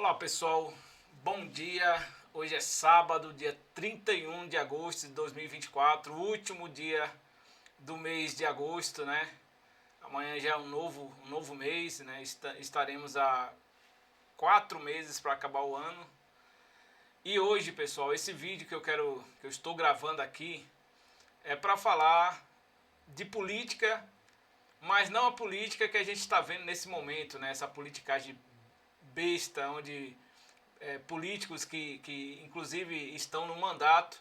Olá pessoal, bom dia. Hoje é sábado, dia 31 de agosto de 2024, último dia do mês de agosto, né? Amanhã já é um novo mês, né? Estaremos há 4 meses para acabar o ano. E hoje, pessoal, esse vídeo que eu estou gravando aqui é para falar de política, mas não a política que a gente está vendo nesse momento, né? Essa politicagem besta, onde políticos que inclusive estão no mandato,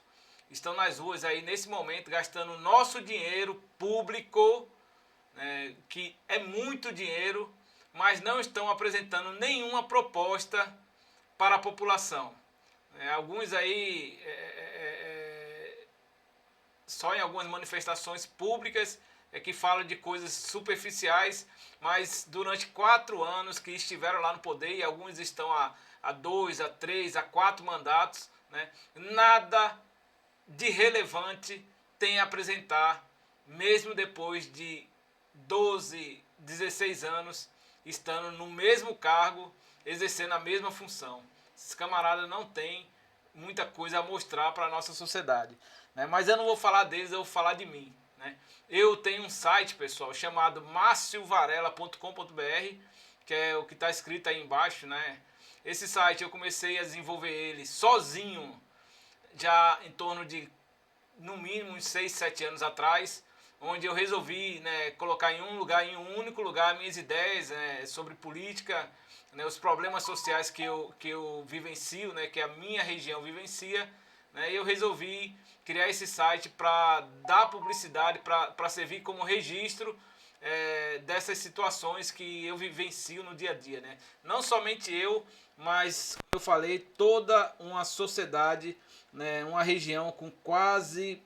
estão nas ruas aí nesse momento gastando nosso dinheiro público, né, que é muito dinheiro, mas não estão apresentando nenhuma proposta para a população. Alguns aí só em algumas manifestações públicas que falam de coisas superficiais, mas durante 4 anos que estiveram lá no poder, e alguns estão há 2, a 3, a 4 mandatos, né, nada de relevante tem a apresentar, mesmo depois de 12, 16 anos estando no mesmo cargo, exercendo a mesma função. Esses camaradas não têm muita coisa a mostrar para a nossa sociedade, né? Mas eu não vou falar deles, eu vou falar de mim, né? Eu tenho um site, pessoal, chamado marciovarela.com.br, que é o que está escrito aí embaixo, né? Esse site eu comecei a desenvolver ele sozinho já em torno de no mínimo uns 6, 7 anos atrás, onde eu resolvi, né, colocar em um único lugar, minhas ideias, né, sobre política, né, os problemas sociais que eu vivencio, né, que a minha região vivencia, né, e eu resolvi criar esse site para dar publicidade, para servir como registro dessas situações que eu vivencio no dia a dia, né? Não somente eu, mas, como eu falei, toda uma sociedade, né, uma região com quase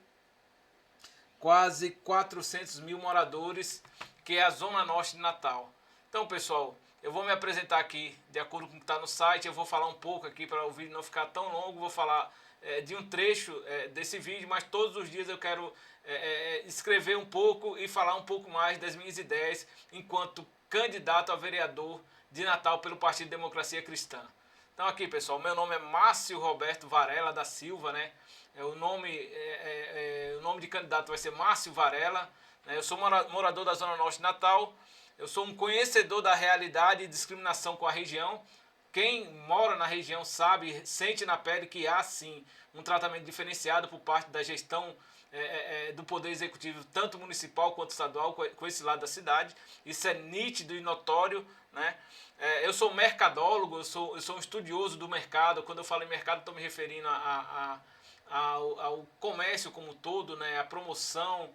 400 mil moradores, que é a Zona Norte de Natal. Então, pessoal, eu vou me apresentar aqui de acordo com o que está no site. Eu vou falar um pouco aqui para o vídeo não ficar tão longo. Vou falar de um trecho desse vídeo, mas todos os dias eu quero escrever um pouco e falar um pouco mais das minhas ideias enquanto candidato a vereador de Natal pelo Partido Democracia Cristã. Então aqui, pessoal, meu nome é Márcio Roberto Varela da Silva, né? O nome de candidato vai ser Márcio Varela, né? Eu sou morador da Zona Norte de Natal. Eu sou um conhecedor da realidade e discriminação com a região. Quem mora na região sabe, sente na pele que há sim um tratamento diferenciado por parte da gestão do Poder Executivo, tanto municipal quanto estadual, com esse lado da cidade. Isso é nítido e notório, né? Eu sou mercadólogo, eu sou um estudioso do mercado. Quando eu falo em mercado, estou me referindo ao comércio como um todo, né? A promoção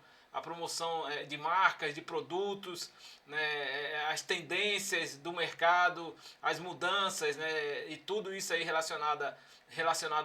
de marcas, de produtos, né? As tendências do mercado, as mudanças, né? E tudo isso aí relacionado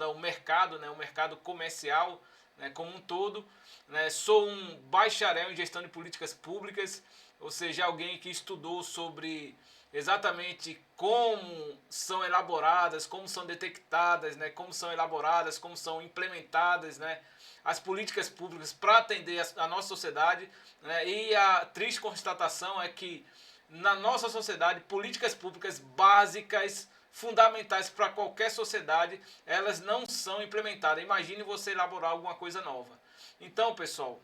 ao mercado, né? O mercado comercial, né? Como um todo, né? Sou um bacharel em gestão de políticas públicas, ou seja, alguém que estudou sobre exatamente como são elaboradas, como são detectadas, né, como são elaboradas, como são implementadas, né, as políticas públicas para atender a nossa sociedade, né, e a triste constatação é que na nossa sociedade, políticas públicas básicas, fundamentais para qualquer sociedade, elas não são implementadas. Imagine você elaborar alguma coisa nova. Então, pessoal,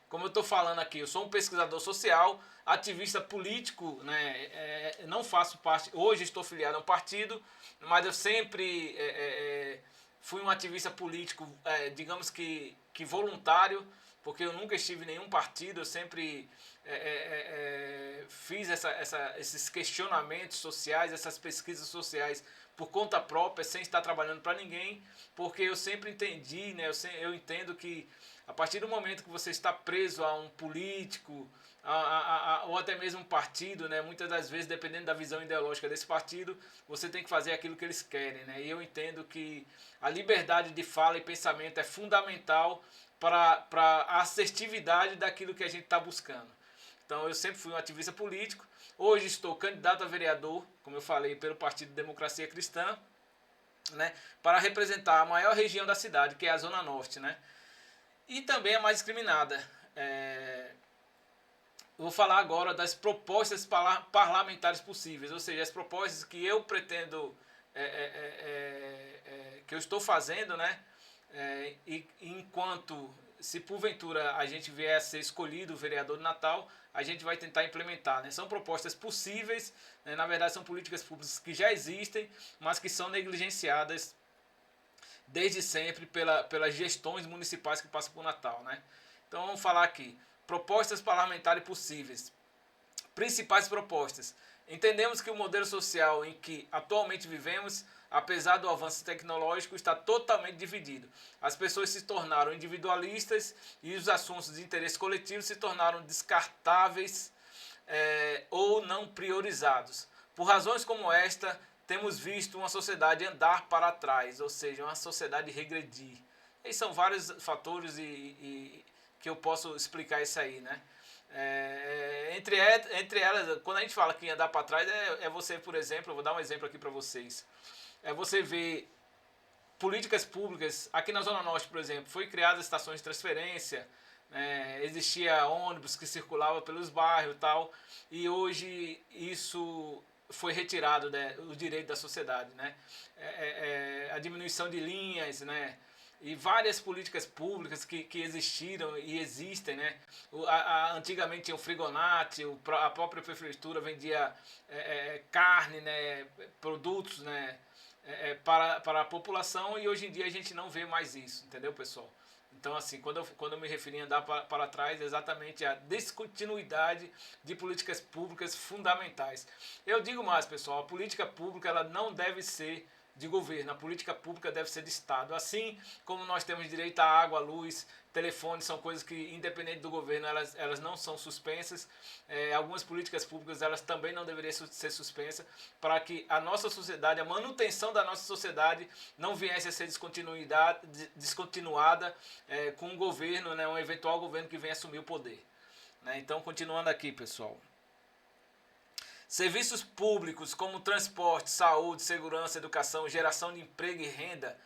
como eu estou falando aqui, eu sou um pesquisador social, ativista político, né? Não faço parte, hoje estou filiado a um partido, mas eu sempre fui um ativista político, digamos que voluntário, porque eu nunca estive em nenhum partido. Eu sempre fiz esses questionamentos sociais, essas pesquisas sociais por conta própria, sem estar trabalhando para ninguém, porque eu sempre entendi, né, eu entendo que a partir do momento que você está preso a um político, ou até mesmo um partido, né, muitas das vezes, dependendo da visão ideológica desse partido, você tem que fazer aquilo que eles querem, né? E eu entendo que a liberdade de fala e pensamento é fundamental para a assertividade daquilo que a gente está buscando. Então eu sempre fui um ativista político. Hoje estou candidato a vereador, como eu falei, pelo Partido Democracia Cristã, né, para representar a maior região da cidade, que é a Zona Norte, né? E também a mais discriminada. eu vou falar agora das propostas parlamentares possíveis, ou seja, as propostas que eu pretendo, que eu estou fazendo, né? E enquanto, se porventura a gente vier a ser escolhido o vereador de Natal, a gente vai tentar implementar, né? São propostas possíveis, né? Na verdade são políticas públicas que já existem, mas que são negligenciadas desde sempre pelas gestões municipais que passam por Natal, né? Então vamos falar aqui, propostas parlamentares possíveis. Principais propostas. Entendemos que o modelo social em que atualmente vivemos, apesar do avanço tecnológico, está totalmente dividido. As pessoas se tornaram individualistas e os assuntos de interesse coletivo se tornaram descartáveis ou não priorizados. Por razões como esta, temos visto uma sociedade andar para trás, ou seja, uma sociedade regredir. E são vários fatores que eu posso explicar isso aí, né? Entre elas, quando a gente fala que andar para trás, é você, por exemplo, eu vou dar um exemplo aqui para vocês. É você ver políticas públicas, aqui na Zona Norte, por exemplo, foi criada estações de transferência, existia ônibus que circulava pelos bairros e tal, e hoje isso foi retirado, né, o direito da sociedade, né? A diminuição de linhas, né? E várias políticas públicas que existiram e existem, né? Antigamente tinha o Frigonate, a própria prefeitura vendia carne, né? Produtos, né? Para a população, e hoje em dia a gente não vê mais isso, entendeu, pessoal? Então, assim, quando eu me referi a andar para trás, é exatamente a descontinuidade de políticas públicas fundamentais. Eu digo mais, pessoal, a política pública ela não deve ser de governo, a política pública deve ser de Estado. Assim como nós temos direito à água, à luz, telefone, são coisas que, independente do governo, elas não são suspensas. Algumas políticas públicas elas também não deveriam ser suspensas para que a nossa sociedade, a manutenção da nossa sociedade não viesse a ser descontinuada com um governo, né, um eventual governo que venha assumir o poder. Né? Então, continuando aqui, pessoal. Serviços públicos como transporte, saúde, segurança, educação, geração de emprego e renda,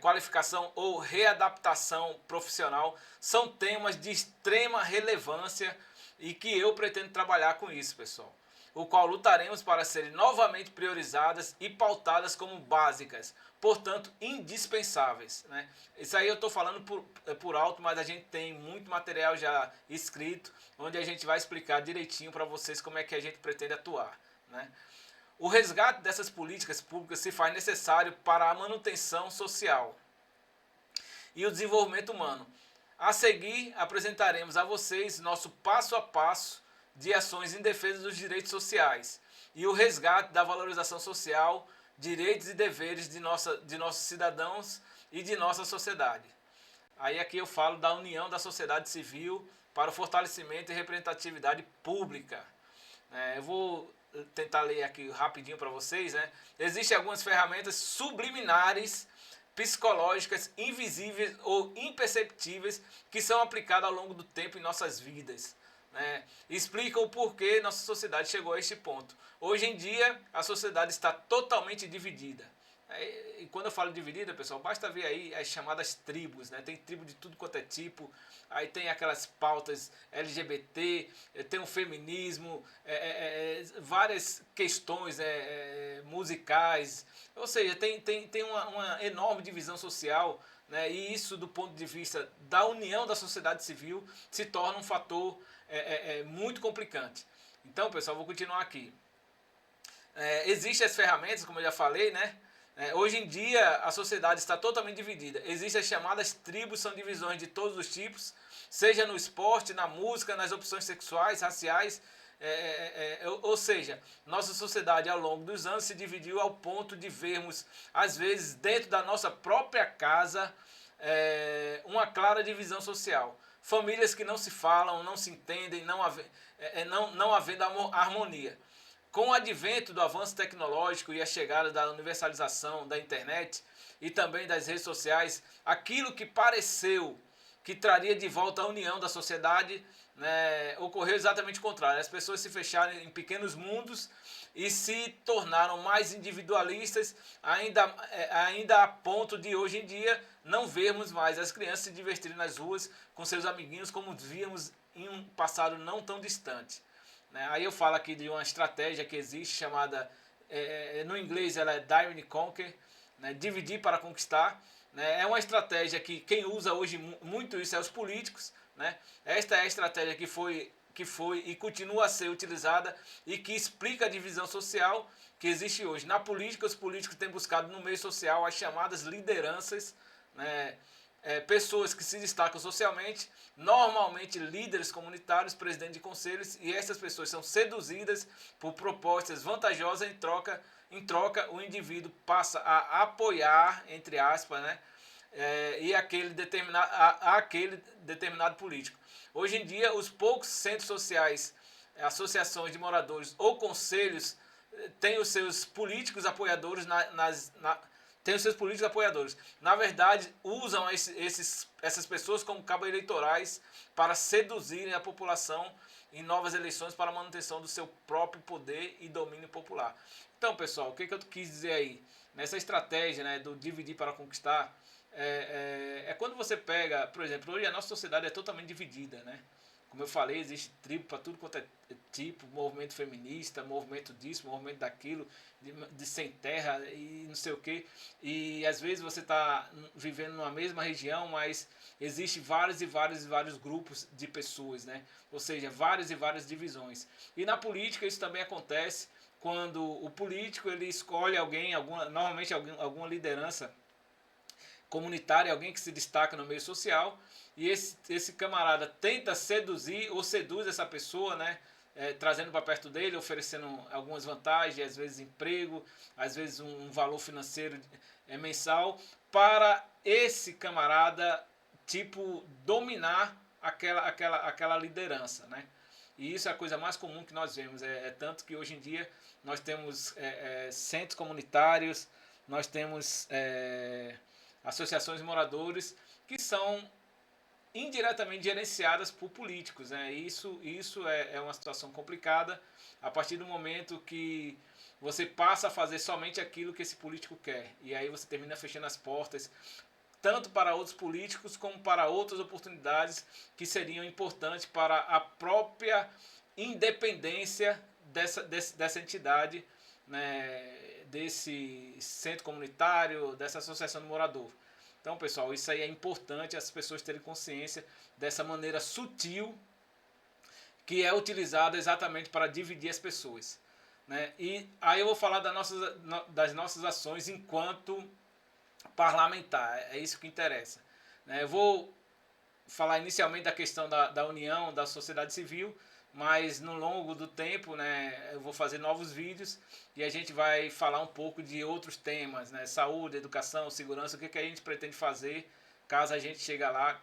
qualificação ou readaptação profissional são temas de extrema relevância e que eu pretendo trabalhar com isso, pessoal. O qual lutaremos para serem novamente priorizadas e pautadas como básicas, portanto indispensáveis. Né? Isso aí eu estou falando por alto, mas a gente tem muito material já escrito, onde a gente vai explicar direitinho para vocês como é que a gente pretende atuar. Né? O resgate dessas políticas públicas se faz necessário para a manutenção social e o desenvolvimento humano. A seguir, apresentaremos a vocês nosso passo a passo de ações em defesa dos direitos sociais e o resgate da valorização social, direitos e deveres de nossos cidadãos e de nossa sociedade. Aí aqui eu falo da união da sociedade civil para o fortalecimento e representatividade pública. Eu vou tentar ler aqui rapidinho para vocês. Né? Existem algumas ferramentas subliminares, psicológicas, invisíveis ou imperceptíveis que são aplicadas ao longo do tempo em nossas vidas. Né? Explicam o porquê nossa sociedade chegou a este ponto. Hoje em dia, a sociedade está totalmente dividida. E quando eu falo dividida, pessoal, basta ver aí as chamadas tribos, né? Tem tribo de tudo quanto é tipo, aí tem aquelas pautas LGBT, tem o feminismo, várias questões musicais, ou seja, tem uma enorme divisão social, né? E isso, do ponto de vista da união da sociedade civil, se torna um fator muito complicante. Então, pessoal, vou continuar aqui. Existem as ferramentas, como eu já falei, né? Hoje em dia a sociedade está totalmente dividida. Existem as chamadas tribos, são divisões de todos os tipos, seja no esporte, na música, nas opções sexuais, raciais, ou seja, nossa sociedade ao longo dos anos se dividiu ao ponto de vermos, às vezes, dentro da nossa própria casa, uma clara divisão social. Famílias que não se falam, não se entendem, não havendo harmonia. Com o advento do avanço tecnológico e a chegada da universalização da internet e também das redes sociais, aquilo que pareceu que traria de volta a união da sociedade, né, ocorreu exatamente o contrário. As pessoas se fecharam em pequenos mundos e se tornaram mais individualistas, ainda a ponto de hoje em dia não vermos mais as crianças se divertirem nas ruas com seus amiguinhos como víamos em um passado não tão distante. Né? Aí eu falo aqui de uma estratégia que existe chamada, no inglês ela é Divide and Conquer, né? Dividir para conquistar. Né? É uma estratégia que quem usa hoje muito isso é os políticos. Né? Esta é a estratégia que foi e continua a ser utilizada e que explica a divisão social que existe hoje. Na política, os políticos têm buscado no meio social as chamadas lideranças, né? Pessoas que se destacam socialmente, normalmente líderes comunitários, presidentes de conselhos, e essas pessoas são seduzidas por propostas vantajosas. Em troca o indivíduo passa a apoiar, entre aspas, né? E aquele determinado político. Hoje em dia, os poucos centros sociais, associações de moradores ou conselhos têm os seus políticos apoiadores tem os seus políticos apoiadores. Na verdade, usam essas pessoas como cabos eleitorais para seduzirem a população em novas eleições para a manutenção do seu próprio poder e domínio popular. Então, pessoal, o que eu quis dizer aí? Nessa estratégia, né, do dividir para conquistar, quando você pega, por exemplo, hoje a nossa sociedade é totalmente dividida, né? Como eu falei, existe tribo para tudo quanto é tipo, movimento feminista, movimento disso, movimento daquilo, de sem terra e não sei o que. E às vezes você está vivendo numa mesma região, mas existe vários grupos de pessoas, né? Ou seja, várias e várias divisões. E na política isso também acontece quando o político ele escolhe normalmente alguma liderança comunitária, alguém que se destaca no meio social, e esse camarada tenta seduzir ou seduz essa pessoa, né? Trazendo para perto dele, oferecendo algumas vantagens, às vezes emprego, às vezes um valor financeiro mensal, para esse camarada tipo dominar aquela liderança, né? E isso é a coisa mais comum que nós vemos. Tanto que hoje em dia nós temos centros comunitários, nós temos associações de moradores que são indiretamente gerenciadas por políticos. Né? Isso é uma situação complicada a partir do momento que você passa a fazer somente aquilo que esse político quer. E aí você termina fechando as portas tanto para outros políticos como para outras oportunidades que seriam importantes para a própria independência dessa entidade, né, desse centro comunitário, dessa associação de morador. Então, pessoal, isso aí é importante as pessoas terem consciência dessa maneira sutil que é utilizada exatamente para dividir as pessoas. Né? E aí eu vou falar das nossas ações enquanto parlamentar, é isso que interessa. Eu vou falar inicialmente da questão da união da sociedade civil, mas no longo do tempo, né, eu vou fazer novos vídeos e a gente vai falar um pouco de outros temas, né, saúde, educação, segurança, o que a gente pretende fazer caso a gente chegue lá,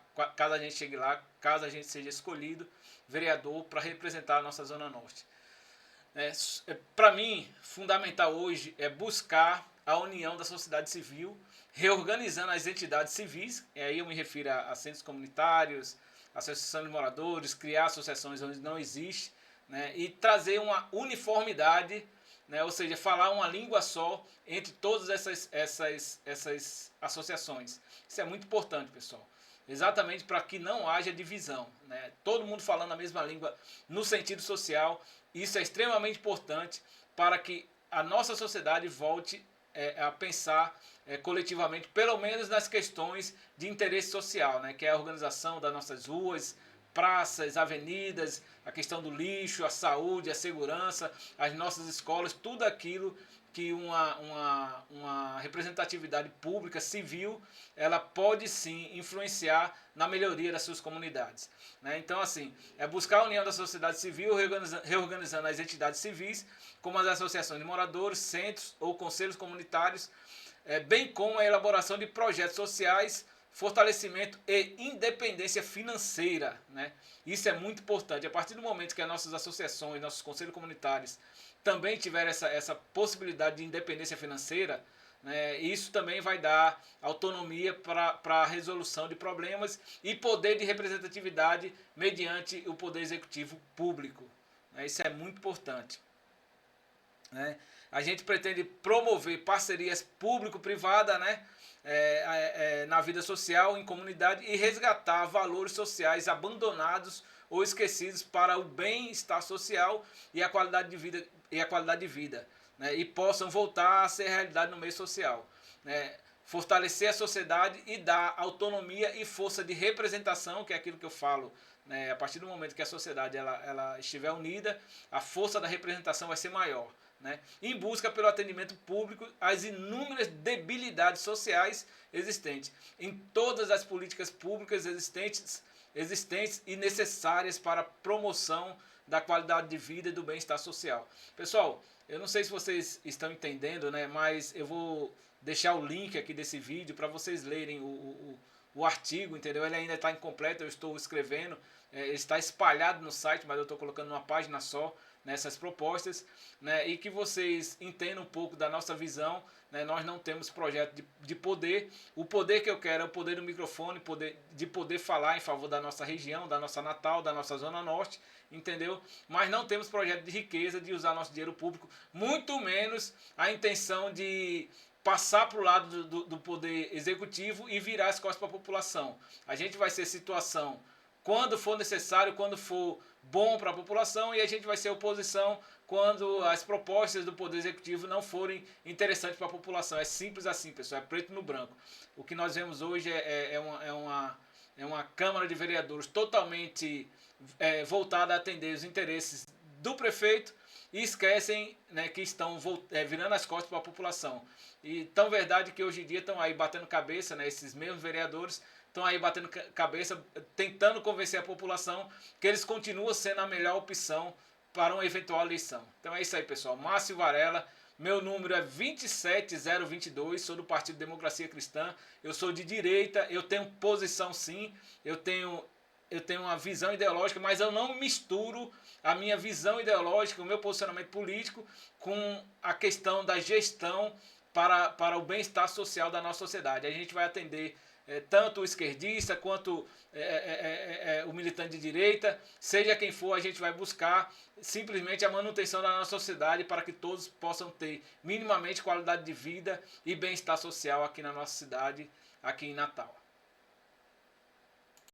caso a gente seja escolhido vereador para representar a nossa Zona Norte. Para mim, fundamental hoje é buscar a união da sociedade civil, reorganizando as entidades civis, e aí eu me refiro a centros comunitários, associação de moradores, criar associações onde não existe, né, e trazer uma uniformidade, né, ou seja, falar uma língua só entre todas essas associações. Isso é muito importante, pessoal. Exatamente para que não haja divisão. Né? Todo mundo falando a mesma língua no sentido social. Isso é extremamente importante para que a nossa sociedade volte a pensar coletivamente, pelo menos nas questões de interesse social, né? Que é a organização das nossas ruas, praças, avenidas, a questão do lixo, a saúde, a segurança, as nossas escolas, tudo aquilo que uma representatividade pública, civil, ela pode sim influenciar na melhoria das suas comunidades. Né? Então, assim, é buscar a união da sociedade civil, reorganizando as entidades civis, como as associações de moradores, centros ou conselhos comunitários, bem como a elaboração de projetos sociais, fortalecimento e independência financeira. Né? Isso é muito importante. A partir do momento que as nossas associações, nossos conselhos comunitários também tiverem essa possibilidade de independência financeira, né, isso também vai dar autonomia para a resolução de problemas e poder de representatividade mediante o poder executivo público. Né? Isso é muito importante. né? A gente pretende promover parcerias público-privada, né? Na vida social, em comunidade, e resgatar valores sociais abandonados ou esquecidos para o bem-estar social e a qualidade de vida, né? E possam voltar a ser realidade no meio social, né? Fortalecer a sociedade e dar autonomia e força de representação, que é aquilo que eu falo, né? A partir do momento que a sociedade ela estiver unida, a força da representação vai ser maior, né? Em busca pelo atendimento público às inúmeras debilidades sociais existentes em todas as políticas públicas existentes e necessárias para a promoção da qualidade de vida e do bem-estar social. Pessoal, eu não sei se vocês estão entendendo, né, mas eu vou deixar o link aqui desse vídeo para vocês lerem o artigo, entendeu? Ele ainda está incompleto, eu estou escrevendo, ele está espalhado no site, mas eu estou colocando numa página só nessas propostas, né, e que vocês entendam um pouco da nossa visão, né? Nós não temos projeto de poder. O poder que eu quero é o poder do microfone, de poder falar em favor da nossa região, da nossa Natal, da nossa Zona Norte, entendeu? Mas não temos projeto de riqueza, de usar nosso dinheiro público, muito menos a intenção de passar para o lado do poder executivo e virar as costas para a população. A gente vai ser situação quando for necessário, quando for bom para a população, e a gente vai ser oposição quando as propostas do Poder Executivo não forem interessantes para a população. É simples assim, pessoal, é preto no branco. O que nós vemos hoje é uma Câmara de Vereadores totalmente voltada a atender os interesses do prefeito e esquecem, né, que estão virando as costas para a população. E tão verdade que hoje em dia estão aí batendo cabeça, né, esses mesmos vereadores estão aí batendo cabeça, tentando convencer a população que eles continuam sendo a melhor opção para uma eventual eleição. Então é isso aí, pessoal. Márcio Varela, meu número é 27022, sou do Partido Democracia Cristã, eu sou de direita, eu tenho posição sim, eu tenho uma visão ideológica, mas eu não misturo a minha visão ideológica, o meu posicionamento político com a questão da gestão para o bem-estar social da nossa sociedade. A gente vai atender tanto o esquerdista quanto o militante de direita, seja quem for, a gente vai buscar simplesmente a manutenção da nossa sociedade para que todos possam ter minimamente qualidade de vida e bem-estar social aqui na nossa cidade, aqui em Natal.